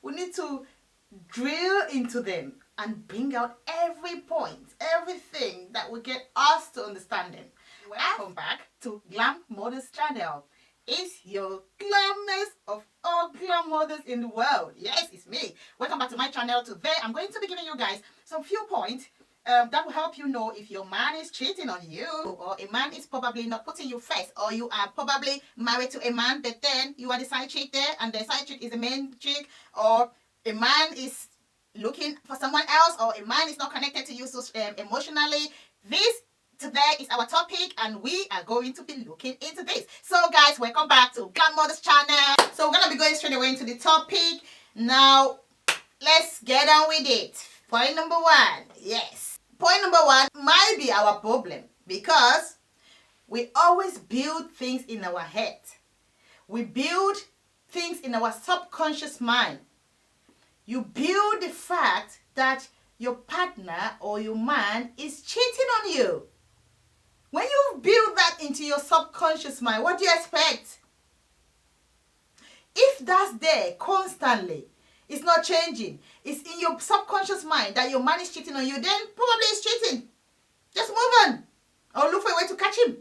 We need to drill into them and bring out every point, everything that will get us to understanding. Welcome back to Glam Mothers channel. It's your glamness of all glam mothers in the world. Yes, it's me. Welcome back to my channel. Today, I'm going to be giving you guys some few points that will help you know if your man is cheating on you, or a man is probably not putting you first, or you are probably married to a man, but then you are the side chick there, and the side chick is the main chick, or a man is looking for someone else, or a man is not connected to you so emotionally. This today is our topic, and we are going to be looking into this. So guys, welcome back to Glam Mothers channel. So we're gonna be going straight away into the topic. Now let's get on with it. Point number one. Yes, point number one might be our problem, because we always build things in our head. We build things in our subconscious mind. You build the fact that your partner or your man is cheating on you. When you build that into your subconscious mind, what do you expect? If that's there constantly, it's not changing, it's in your subconscious mind that your man is cheating on you, then probably he's cheating. Just move on, or look for a way to catch him.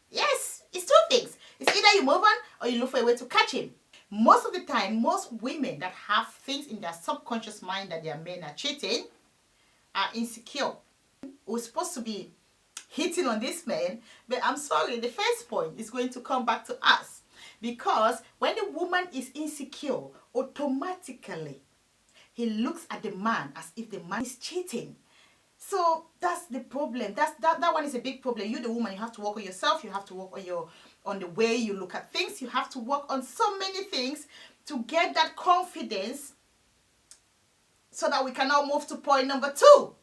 Yes, it's two things. It's either you move on or you look for a way to catch him. Most of the time, most women that have things in their subconscious mind that their men are cheating are insecure. We're supposed to be hitting on this man, but I'm sorry, the first point is going to come back to us, because when a woman is insecure, automatically he looks at the man as if the man is cheating. So that's the problem. That one is a big problem. You, the woman, you have to work on yourself. You have to work on the way you look at things. You have to work on so many things to get that confidence, so that we can now move to point number two.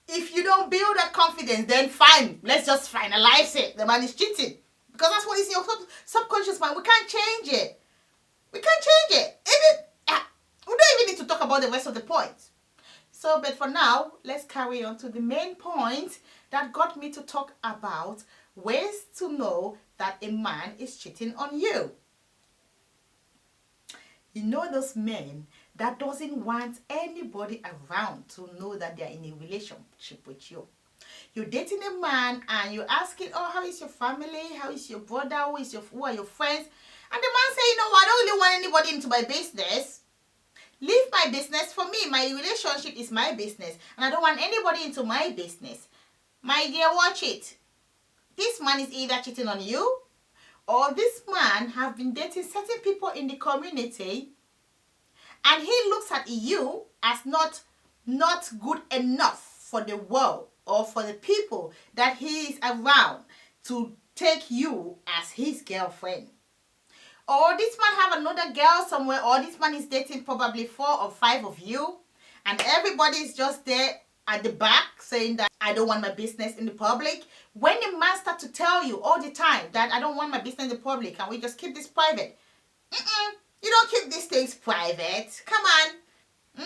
If you don't build that confidence, then fine, let's just finalize it. The man is cheating, because that's what is in your subconscious mind. We can't change it. We can't change it. We don't even need to talk about the rest of the points. So, but for now, let's carry on to the main point that got me to talk about ways to know that a man is cheating on you. You know those men that doesn't want anybody around to know that they're in a relationship with you. You're dating a man and you're asking, oh, how is your family? How is your brother? Who are your friends? And the man say, you know what, I don't really want anybody into my business. Leave my business for me. My relationship is my business, and I don't want anybody into my business. My dear, watch it. This man is either cheating on you, or this man have been dating certain people in the community, and he looks at you as not good enough for the world or for the people that he is around to take you as his girlfriend. Or this man have another girl somewhere, or this man is dating probably 4 or 5 of you, and everybody is just there at the back saying that I don't want my business in the public. When the man starts to tell you all the time that I don't want my business in the public, can we just keep this private? You don't keep these things private. Come on.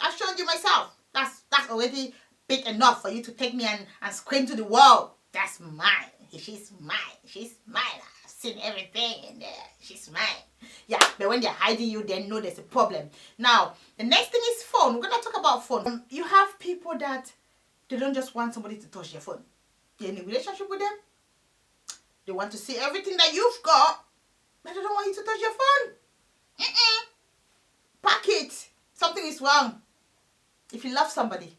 I've shown you myself. That's already big enough for you to take me and scream to the world. That's mine. She's mine. She's mine. I've seen everything in there. She's mine. Yeah, but when they're hiding you, they know there's a problem. Now, the next thing is phone. We're going to talk about phone. You have people that they don't just want somebody to touch their phone. You're in a relationship with them. They want to see everything that you've got, but they don't want you to touch your phone. Pack it. Something is wrong. If you love somebody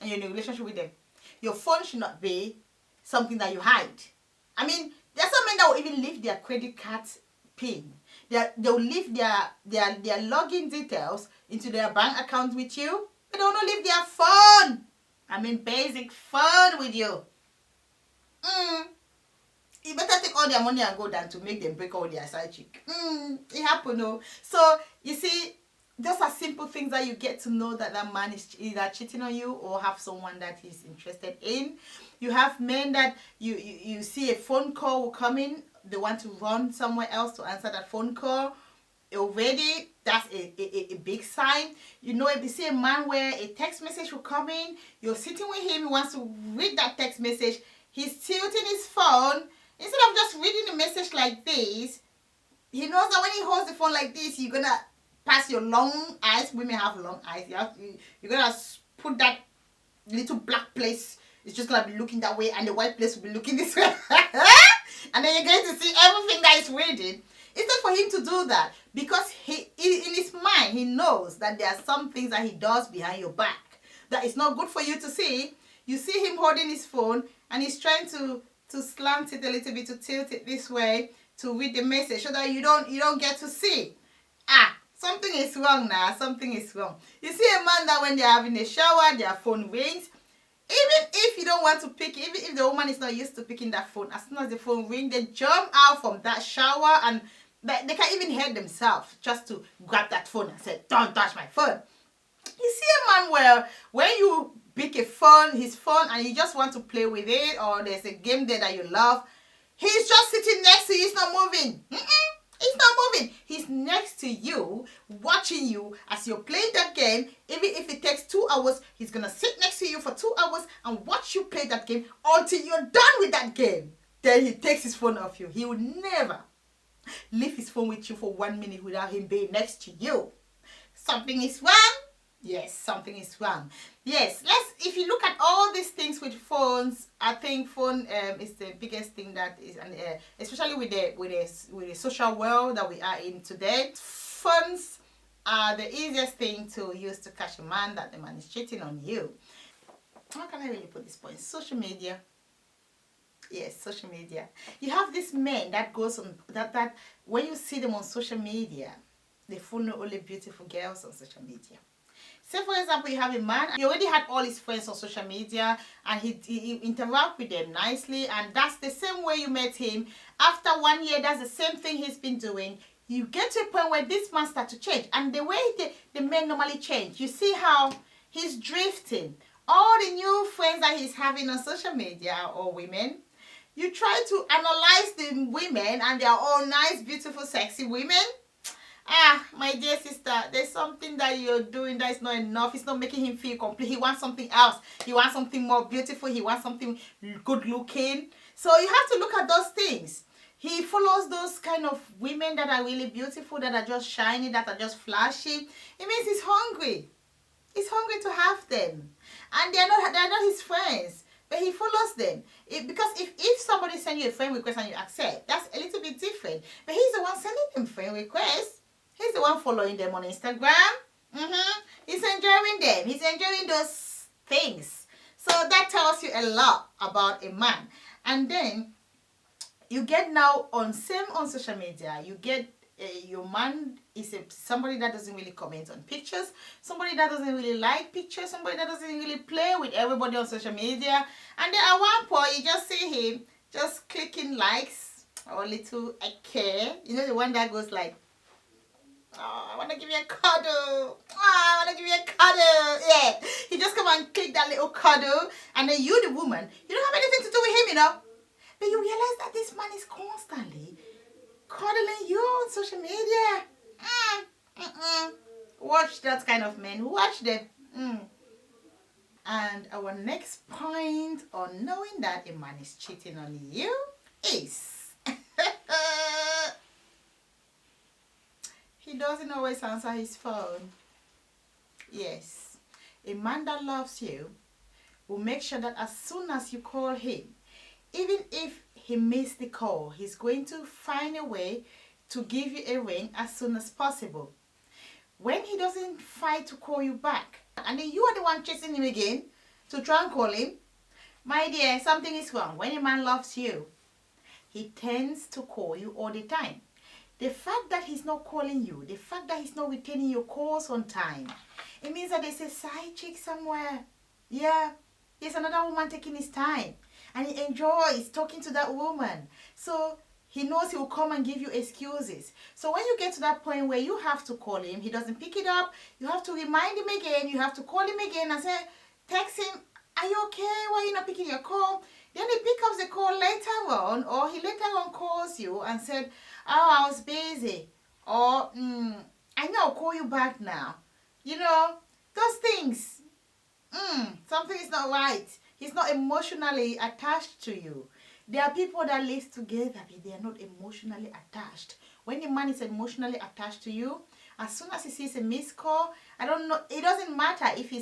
and you're in a relationship with them, your phone should not be something that you hide. I mean, there are some men that will even leave their credit card PIN. They'll leave their login details into their bank account with you, but they'll not leave their phone. I mean, basic phone with you. You better take all their money and go down to make them break all their side chick. It happen, no. So you see, those are simple things that you get to know that that man is either cheating on you or have someone that he's interested in. You have men that you see a phone call will come in, they want to run somewhere else to answer that phone call. Already, that's a big sign. You know, if you see a man where a text message will come in, you're sitting with him, he wants to read that text message, he's tilting his phone. Instead of just reading the message like this, he knows that when he holds the phone like this, you're gonna past your long eyes. Women have long eyes. You're gonna put that little black place. It's just gonna be looking that way, and the white place will be looking this way. And then you're going to see everything that is reading. It's not for him to do that, because in his mind, he knows that there are some things that he does behind your back that is not good for you to see. You see him holding his phone, and he's trying to slant it a little bit, to tilt it this way to read the message, so that you don't get to see. Something is wrong now. Something is wrong. You see a man that when they're having a shower, their phone rings. Even if you don't want to pick it, even if the woman is not used to picking that phone, as soon as the phone rings, they jump out from that shower, and they can even hear themselves just to grab that phone and say, "Don't touch my phone." You see a man where when you pick his phone, and you just want to play with it, or there's a game there that you love, he's just sitting next to you. He's not moving. He's not moving. He's next to you, watching you as you're playing that game. Even if it takes 2 hours, he's going to sit next to you for 2 hours and watch you play that game until you're done with that game. Then he takes his phone off you. He would never leave his phone with you for 1 minute without him being next to you. Something is wrong. Yes, something is wrong. Yes, if you look at all these things with phones, I think phone is the biggest thing that is, and especially with the social world that we are in today. Phones are the easiest thing to use to catch a man that the man is cheating on you. How can I really put this point? Social media. Yes, social media. You have these men that goes on that when you see them on social media, they follow only beautiful girls on social media. Say for example, you have a man, he already had all his friends on social media, and he interact with them nicely, and that's the same way you met him. After 1 year, that's the same thing he's been doing. You get to a point where this man starts to change, and the way the men normally change, you see how he's drifting. All the new friends that he's having on social media are all women. You try to analyze the women, and they're all nice, beautiful, sexy women. My dear sister, there's something that you're doing that is not enough. It's not making him feel complete. He wants something else. He wants something more beautiful. He wants something good looking. So you have to look at those things. He follows those kind of women that are really beautiful, that are just shiny, that are just flashy. It means he's hungry. He's hungry to have them. And they're not his friends. But he follows them. Because if somebody sends you a friend request and you accept, that's a little bit different. But he's the one sending them friend requests. He's the one following them on Instagram. He's enjoying them. He's enjoying those things. So that tells you a lot about a man. And then you get now on social media, you get your man is somebody that doesn't really comment on pictures, somebody that doesn't really like pictures, somebody that doesn't really play with everybody on social media. And then at one point, you just see him just clicking likes or little I care. You know, the one that goes like, "Oh, I want to give you a cuddle. Oh, I want to give you a cuddle." Yeah. He just come and click that little cuddle. And then you, the woman, you don't have anything to do with him, you know. But you realize that this man is constantly cuddling you on social media. Watch that kind of men. Watch them. And our next point on knowing that a man is cheating on you is he doesn't always answer his phone. Yes, a man that loves you will make sure that as soon as you call him, even if he missed the call, he's going to find a way to give you a ring as soon as possible. When he doesn't fight to call you back, and then you are the one chasing him again to try and call him, my dear, something is wrong. When a man loves you, he tends to call you all the time. The fact that he's not calling you, the fact that he's not returning your calls on time, it means that there's a side chick somewhere. Yeah, there's another woman taking his time. And he enjoys talking to that woman. So he knows he will come and give you excuses. So when you get to that point where you have to call him, he doesn't pick it up, you have to remind him again, you have to call him again and say, text him, "Are you okay? Why are you not picking your call?" Then he picks up the call later on, or he later on calls you and said, "Oh, I was busy," or "I know, I'll call you back now." You know, those things, something is not right. He's not emotionally attached to you. There are people that live together, but they are not emotionally attached. When a man is emotionally attached to you, As soon as he sees a missed call, I don't know, it doesn't matter if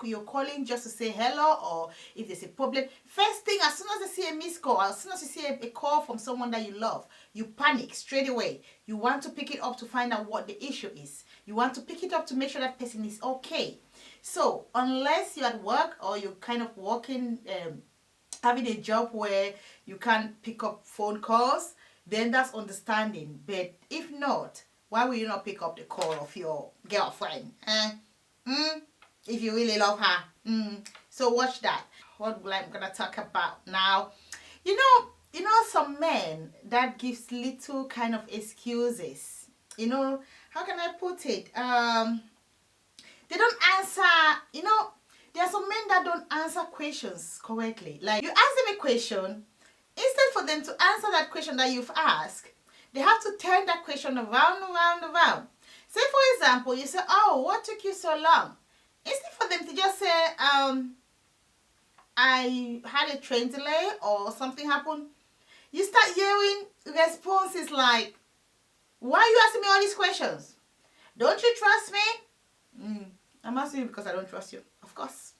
you're calling just to say hello or if there's a problem. First thing, as soon as you see a missed call, as soon as you see a call from someone that you love, you panic straight away. You want to pick it up to find out what the issue is. You want to pick it up to make sure that person is okay. So unless you're at work or you're kind of working, having a job where you can't pick up phone calls, then that's understanding. But if not, why will you not pick up the call of your girlfriend? If you really love her. So watch that. What I'm gonna talk about now. You know some men that gives little kind of excuses. You know, how can I put it? They don't answer, there are some men that don't answer questions correctly. Like, you ask them a question, instead for them to answer that question that you've asked, they have to turn that question around. Say, for example, you say, oh, what took you so long? Instead for them to just say, I had a train delay or something happened, you start hearing responses like, why are you asking me all these questions? Don't you trust me? I'm asking you because I don't trust you. Of course.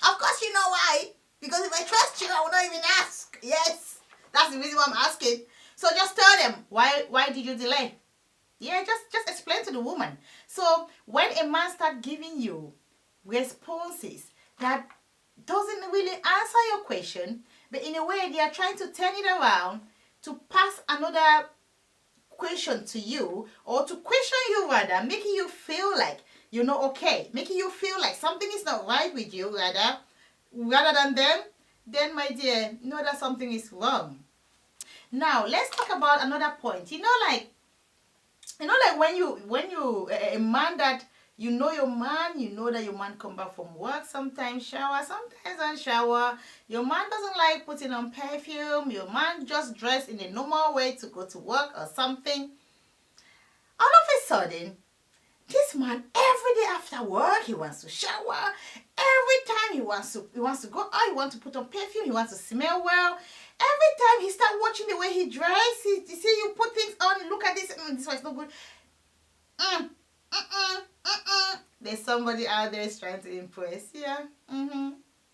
Of course you know why. Because if I trust you, I will not even ask. Yes. That's the reason why I'm asking. So just tell them, why did you delay? Yeah, just explain to the woman. So when a man starts giving you responses that doesn't really answer your question, but in a way they are trying to turn it around to pass another question to you, or to question you rather, making you feel like you're not okay, making you feel like something is not right with you rather than them, then my dear, know that something is wrong. Now let's talk about another point. Like when you a man that your man, that your man come back from work, sometimes shower, sometimes don't shower. Your man doesn't like putting on perfume. Your man just dressed in a normal way to go to work or something. All of a sudden, this man, every day after work, he wants to shower. Every time he wants to go out, he wants to put on perfume, he wants to smell well. Every time he start watching the way he dresses, you see, you put things on, look at this, this one is not good. There's somebody out there is trying to impress. Yeah.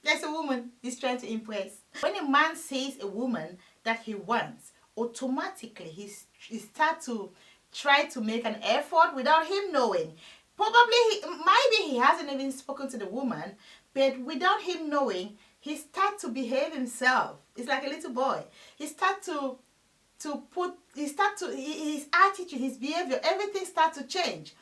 There's a woman he's trying to impress. When a man sees a woman that he wants, automatically he starts to try to make an effort without him knowing. Maybe he hasn't even spoken to the woman, but without him knowing, he starts to behave himself. It's like a little boy. He starts his attitude, his behavior, everything starts to change.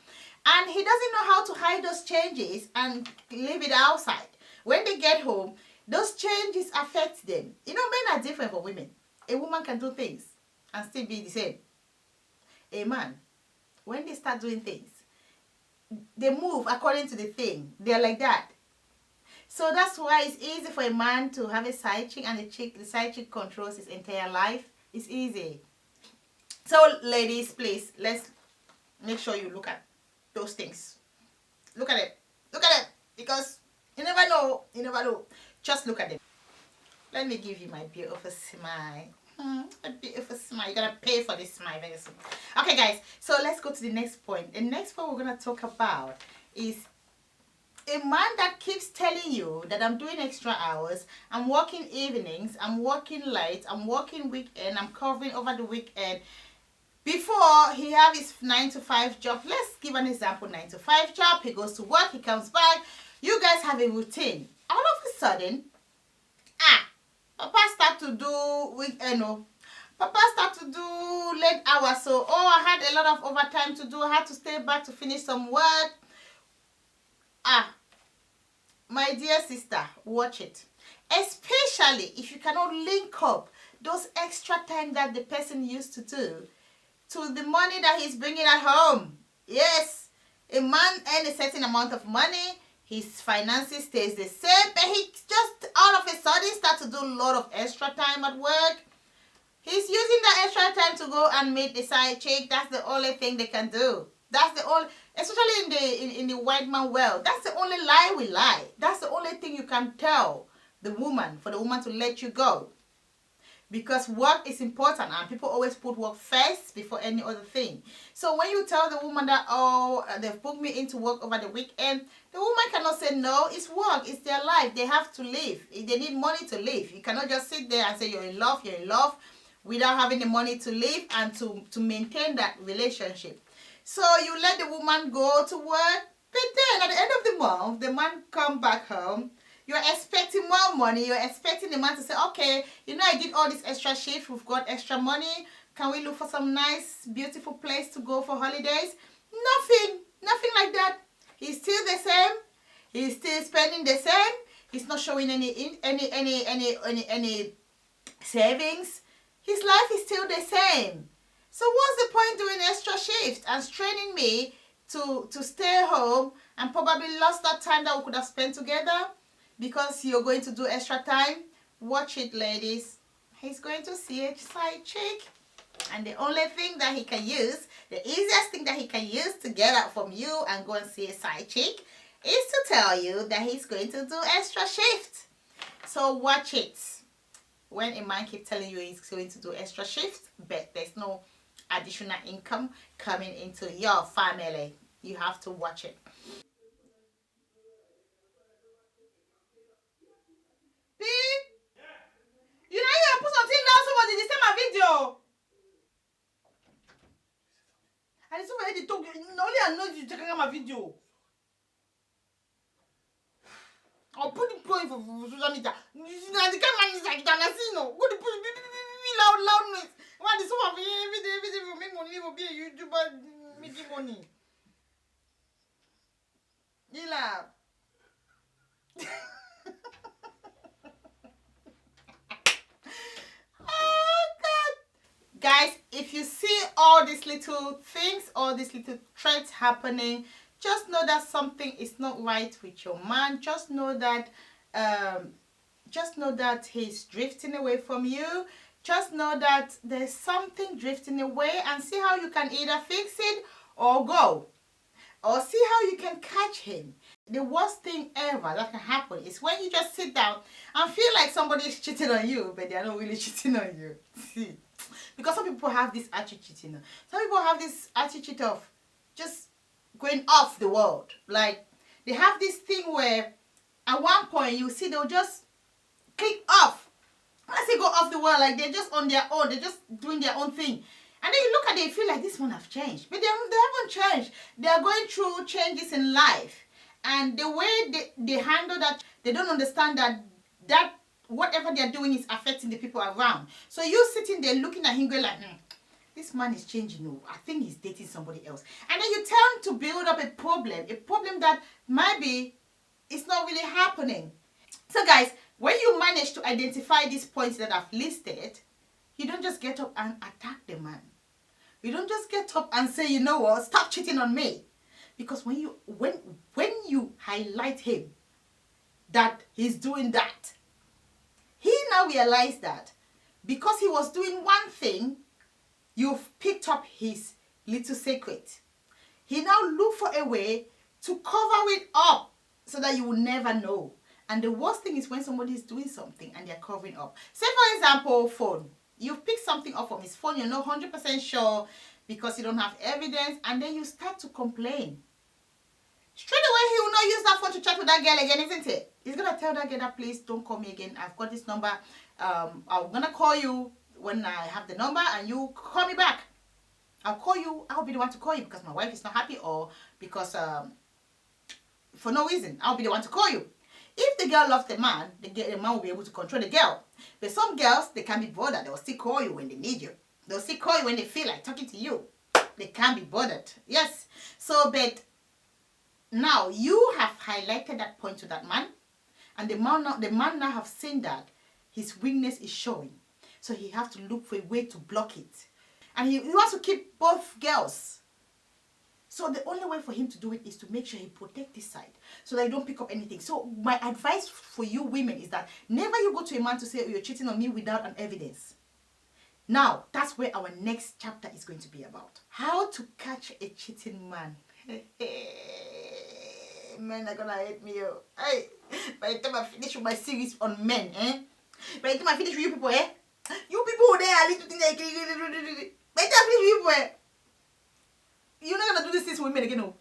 And he doesn't know how to hide those changes and leave it outside. When they get home, those changes affect them. Men are different from women. A woman can do things and still be the same. A man, when they start doing things, they move according to the thing. They're like that. So that's why it's easy for a man to have a side chick, and the side chick controls his entire life. It's easy. So ladies, please, let's make sure you look at those things. Look at it. Because you never know. Just look at them. Let me give you my beautiful smile. A beautiful smile. You're gonna pay for this smile very soon. Okay, guys. So let's go to the next point. The next point we're gonna talk about is a man that keeps telling you that I'm doing extra hours, I'm working evenings, I'm working late, I'm working weekend, I'm covering over the weekend. Before he have his 9-to-5 job, let's give an example. 9-to-5 job, he goes to work, he comes back, you guys have a routine. All of a sudden, Papa start to do weekend. Papa start to do late hours. So, I had a lot of overtime to do. I had to stay back to finish some work. My dear sister, watch it. Especially if you cannot link up those extra time that the person used to do to the money that he's bringing at home. Yes, a man earns a certain amount of money. His finances stays the same, but he just all of a sudden starts to do a lot of extra time at work. He's using that extra time to go and meet the side chick. That's the only thing they can do. That's the only, especially in the white man world, that's the only lie we lie. That's the only thing you can tell the woman, for the woman to let you go. because work is important and people always put work first before any other thing. So when you tell the woman that, oh, they've booked me into work over the weekend, the woman cannot say no. It's work, it's their life, they have to live, they need money to live. You cannot just sit there and say you're in love without having the money to live and to maintain that relationship. So you let the woman go to work, but then at the end of the month, the man come back home. You're expecting more money. You're expecting the man to say, okay, you know, I did all this extra shift. We've got extra money. Can we look for some nice, beautiful place to go for holidays? Nothing like that. He's still the same. He's still spending the same. He's not showing any savings. His life is still the same. So what's the point doing extra shifts and straining me to stay home and probably lost that time that we could have spent together? Because you're going to do extra time. Watch it, ladies. He's going to see a side chick. And the only thing that he can use, the easiest thing that he can use to get out from you and go and see a side chick is to tell you that he's going to do extra shift. So watch it. When a man keeps telling you he's going to do extra shift, but there's no additional income coming into your family, you have to watch it. You know you put something down, somebody they say my video. And it's over they talk. Only I know you checking out my video. I'll put it going for social media. Now the camera is like that. I see no. Go to put loud noise. Why this one every day for make money for be a YouTuber making money. Yila. Guys, if you see all these little things, all these little threats happening, just know that something is not right with your man. Just know that he's drifting away from you. Just know that there's something drifting away, and see how you can either fix it or go. Or see how you can catch him. The worst thing ever that can happen is when you just sit down and feel like somebody is cheating on you, but they are not really cheating on you. See? Because some people have this attitude, you know. Some people have this attitude of just going off the world. Like, they have this thing where at one point you see they'll just click off. When I say go off the world, like they're just on their own. They're just doing their own thing. And then you look at it, you feel like this one have changed. But they haven't changed. They are going through changes in life. And the way they handle that, they don't understand that whatever they're doing is affecting the people around. So you sitting there looking at him going like, this man is changing. Oh, I think he's dating somebody else. And then you tend to build up a problem that maybe it's not really happening. So guys, when you manage to identify these points that I've listed, you don't just get up and attack the man. You don't just get up and say, you know what, stop cheating on me. Because when you highlight him that he's doing that, he now realized that because he was doing one thing, you've picked up his little secret. He now look for a way to cover it up so that you will never know. And the worst thing is when somebody is doing something and they're covering up. Say for example, phone. You've picked something up from his phone, you're not 100% sure because you don't have evidence, and then you start to complain. Straight away, he will not use that phone to chat with that girl again, isn't it? He's going to tell that girl that, please don't call me again. I've got this number. I'm going to call you when I have the number and you call me back. I'll call you. I'll be the one to call you because my wife is not happy or because for no reason. I'll be the one to call you. If the girl loves the man will be able to control the girl. But some girls, they can't be bothered. They'll still call you when they need you. They'll still call you when they feel like talking to you. They can't be bothered. Yes. So, but now you have highlighted that point to that man. And the man now have seen that his weakness is showing. So he has to look for a way to block it. And he wants to keep both girls. So the only way for him to do it is to make sure he protects this side so that you don't pick up anything. So my advice for you women is that never you go to a man to say, oh, you're cheating on me without an evidence. Now, that's where our next chapter is going to be about. How to catch a cheating man. Men are going to hate me. Hey, by the time I finish with my series on men, by the time I finish with you people, You people there are little things like better people. You're not gonna do this to women again. No.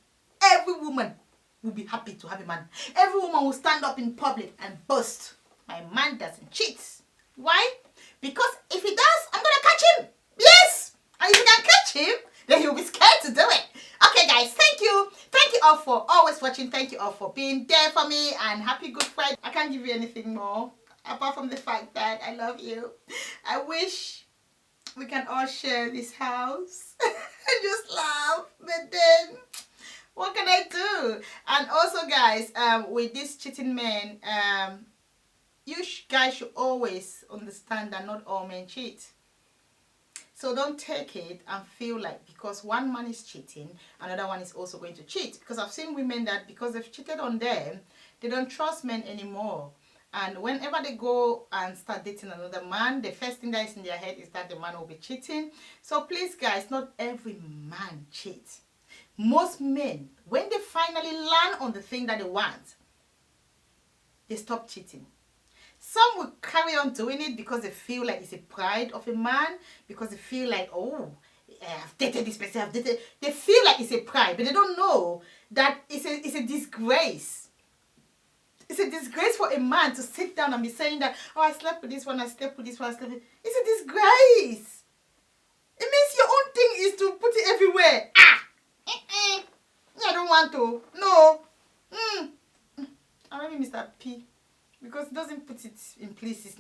Every woman will be happy to have a man. Every woman will stand up in public and boast. My man doesn't cheat. Why? Because if he does, I'm gonna catch him. Yes! And if you can catch him, then he'll be scared to do it. Okay, guys, thank you. Thank you all for always watching. Thank you all for being there for me. And happy Good Friday. I can't give you anything more apart from the fact that I love you. I wish we can all share this house and just laugh. But then, what can I do? And also, guys, with these cheating men, you guys should always understand that not all men cheat. So don't take it and feel like because one man is cheating, another one is also going to cheat. Because I've seen women that because they've cheated on them, they don't trust men anymore. And whenever they go and start dating another man, the first thing that is in their head is that the man will be cheating. So please, guys, not every man cheats. Most men, when they finally land on the thing that they want, they stop cheating. Some will carry on doing it because they feel like it's a pride of a man, because they feel like, oh, I've dated this person, I've dated. They feel like it's a pride, but they don't know that it's a disgrace. It's a disgrace for a man to sit down and be saying that, oh, I slept with this one, I slept with this one, I slept with this. It's a disgrace. It means your own thing is to put it everywhere. I don't want to. No. I maybe Mr. P. Because it doesn't put it in places.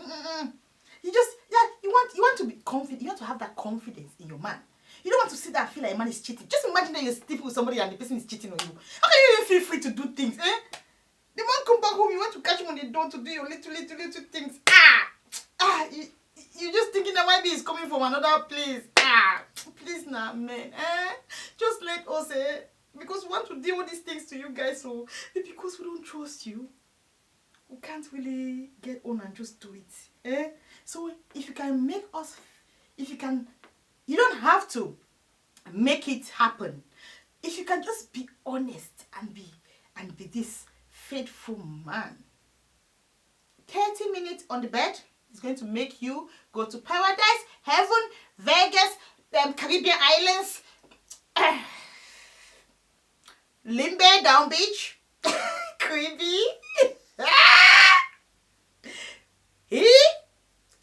You just, you want to be confident. You want to have that confidence in your man. You don't want to sit there and feel like a man is cheating. Just imagine that you're sleeping with somebody and the person is cheating on you. How can you even feel free to do things? The man come back home, you want to catch him on the door to do your little things. You just thinking that maybe he's coming from another place. Please now, man. Just let us, because we want to deal with these things to you guys, so because we don't trust you, we can't really get on and just do it. So if you can make us, you don't have to make it happen. If you can just be honest and be this faithful man. 30 minutes on the bed is going to make you go to paradise, heaven, Vegas, Caribbean islands, Limbe, Down Beach, Creepy.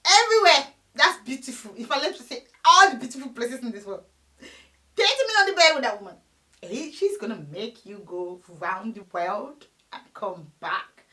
Everywhere. That's beautiful. If I let you say all the beautiful places in this world, 30 minutes on the bed with that woman, she's gonna make you go round the world and come back.